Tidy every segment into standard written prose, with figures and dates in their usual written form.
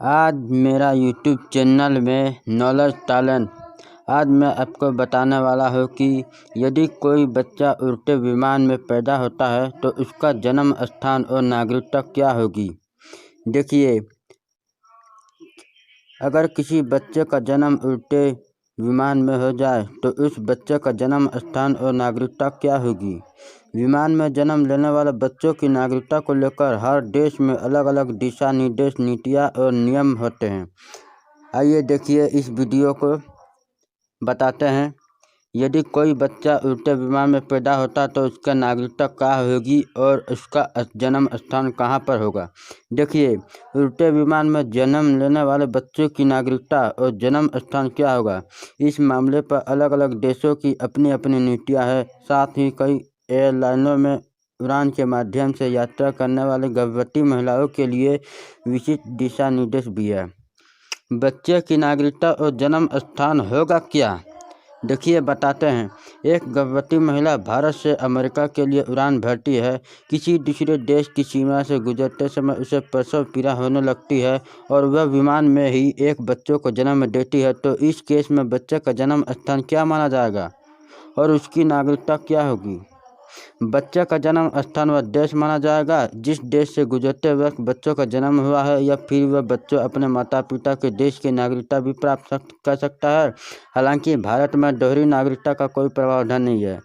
आज मेरा YouTube channel में नॉलेज टैलेंट। आज मैं आपको बताने वाला हूँ कि यदि कोई बच्चा उड़ते विमान में पैदा होता है तो उसका जन्म स्थान और नागरिकता क्या होगी। देखिए, अगर किसी बच्चे का जन्म उड़ते विमान में हो जाए तो उस बच्चे का जन्म स्थान और नागरिकता क्या होगी। विमान में जन्म लेने वाले बच्चों की नागरिकता को लेकर हर देश में अलग अलग दिशा निर्देश, नीतियाँ और नियम होते हैं। आइए देखिए, इस वीडियो को बताते हैं। यदि कोई बच्चा उड़ते विमान में पैदा होता तो उसका नागरिकता क्या होगी और उसका जन्म स्थान कहाँ पर होगा। देखिए, उड़ते विमान में जन्म लेने वाले बच्चों की नागरिकता और जन्म स्थान क्या होगा। इस मामले पर अलग अलग देशों की अपनी अपनी नीतियाँ हैं। साथ ही कई एयरलाइनों में उड़ान के माध्यम से यात्रा करने वाले गर्भवती महिलाओं के लिए विशिष्ट दिशा निर्देश भी है। बच्चे की नागरिकता और जन्म स्थान होगा क्या, देखिए बताते हैं। एक गर्भवती महिला भारत से अमेरिका के लिए उड़ान भरती है। किसी दूसरे देश की सीमा से गुजरते समय उसे प्रसव पीड़ा होने लगती है और वह विमान में ही एक बच्चों को जन्म देती है। तो इस केस में बच्चे का जन्म स्थान क्या माना जाएगा और उसकी नागरिकता क्या होगी। बच्चे का जन्म स्थान वह देश माना जाएगा जिस देश से गुजरते वक्त बच्चों का जन्म हुआ है, या फिर वह बच्चों अपने माता पिता के देश की नागरिकता भी प्राप्त कर सकता है। हालांकि भारत में दोहरी नागरिकता का कोई प्रावधान नहीं है।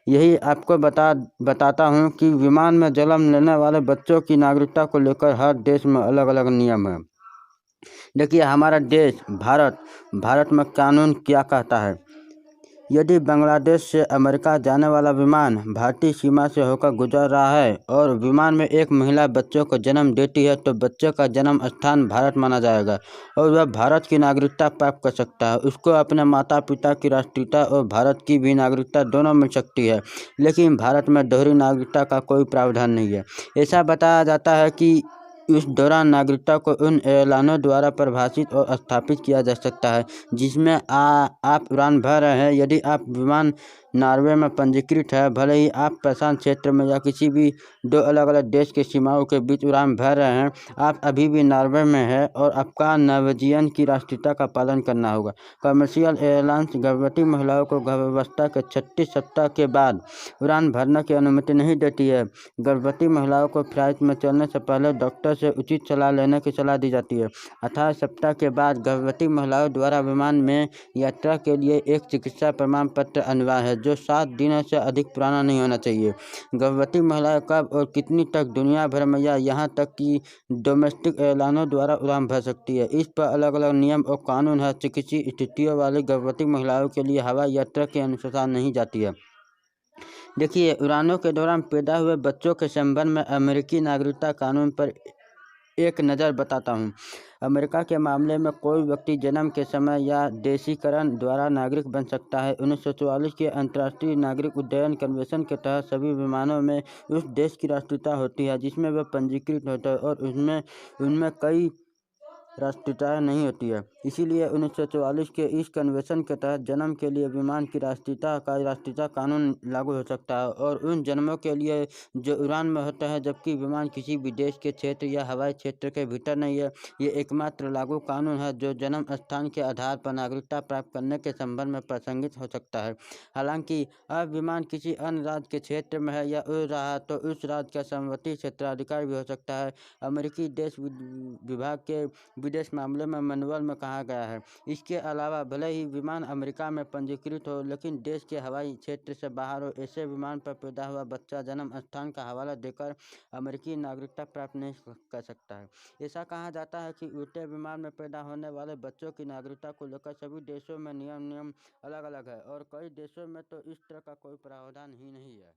यही आपको बताता हूं कि विमान में जन्म लेने वाले बच्चों की नागरिकता को लेकर हर देश में अलग अलग नियम है। देखिए, हमारा देश भारत में कानून क्या कहता है। यदि बांग्लादेश से अमेरिका जाने वाला विमान भारतीय सीमा से होकर गुजर रहा है और विमान में एक महिला बच्चों को जन्म देती है तो बच्चे का जन्म स्थान भारत माना जाएगा और वह भारत की नागरिकता प्राप्त कर सकता है। उसको अपने माता पिता की राष्ट्रीयता और भारत की भी नागरिकता दोनों मिल सकती है, लेकिन भारत में दोहरी नागरिकता का कोई प्रावधान नहीं है। ऐसा बताया जाता है कि इस दौरान नागरिकता को उन एयरलाइनों द्वारा परिभाषित और स्थापित किया जा सकता है जिसमें आप उड़ान भर रहे हैं। यदि आप विमान नॉर्वे में पंजीकृत है, भले ही आप प्रशांत क्षेत्र में या किसी भी दो अलग अलग देश की सीमाओं के बीच उड़ान भर रहे हैं, आप अभी भी नॉर्वे में है और आपका नॉर्वेजियन की राष्ट्रीयता का पालन करना होगा। कमर्शियल एयरलाइंस गर्भवती महिलाओं को गर्भावस्था के 36 सप्ताह के बाद उड़ान भरने की अनुमति नहीं देती है। गर्भवती महिलाओं को फ्लाइट में चलने से पहले डॉक्टर से उचित सलाह लेने की सलाह दी जाती है। 18 सप्ताह के बाद गर्भवती महिलाओं द्वारा विमान में यात्रा के लिए एक चिकित्सा प्रमाण पत्र अनिवार्य है जो 7 दिनों से अधिक पुराना नहीं होना चाहिए। गर्भवती महिलाएं कब और कितनी तक दुनिया भर में या यहाँ तक कि डोमेस्टिक एयरलाइनों द्वारा उड़ान भर सकती है, इस पर अलग अलग नियम और कानून है। चिकित्सीय स्थितियों वाली गर्भवती महिलाओं के लिए हवाई यात्रा के अनुसार नहीं जाती है। देखिए, उड़ानों के दौरान पैदा हुए बच्चों के संबंध में अमेरिकी नागरिकता कानून पर एक नज़र बताता हूँ। अमेरिका के मामले में कोई व्यक्ति जन्म के समय या देशीकरण द्वारा नागरिक बन सकता है। 1944 के अंतर्राष्ट्रीय नागरिक उड्डयन कन्वेंशन के तहत सभी विमानों में उस देश की राष्ट्रीयता होती है जिसमें वह पंजीकृत होता है और उनमें कई राष्ट्रीयताएं नहीं होती है। इसीलिए 1944 के इस कन्वेंशन के तहत जन्म के लिए विमान की राष्ट्रीयता कानून लागू हो सकता है और उन जन्मों के लिए जो उड़ान में होता है, जबकि विमान किसी विदेश के क्षेत्र या हवाई क्षेत्र के भीतर नहीं है। ये एकमात्र लागू कानून है जो जन्म स्थान के आधार पर नागरिकता प्राप्त करने के संबंध में प्रासंगिक हो सकता है। हालांकि अब विमान किसी अन्य राज्य के क्षेत्र में है या उड़ रहा है तो उस राज्य का समवर्ती क्षेत्राधिकार भी हो सकता है। अमेरिकी देश विभाग के विदेश मामले में मैनुअल में कहा गया है। इसके अलावा भले ही विमान अमेरिका में पंजीकृत हो, लेकिन देश के हवाई क्षेत्र से बाहर हो, ऐसे विमान पर पैदा हुआ बच्चा जन्म स्थान का हवाला देकर अमेरिकी नागरिकता प्राप्त नहीं कर सकता है। ऐसा कहा जाता है कि उड़ते विमान में पैदा होने वाले बच्चों की नागरिकता को लेकर सभी देशों में नियम अलग अलग है और कई देशों में तो इस तरह का कोई प्रावधान ही नहीं है।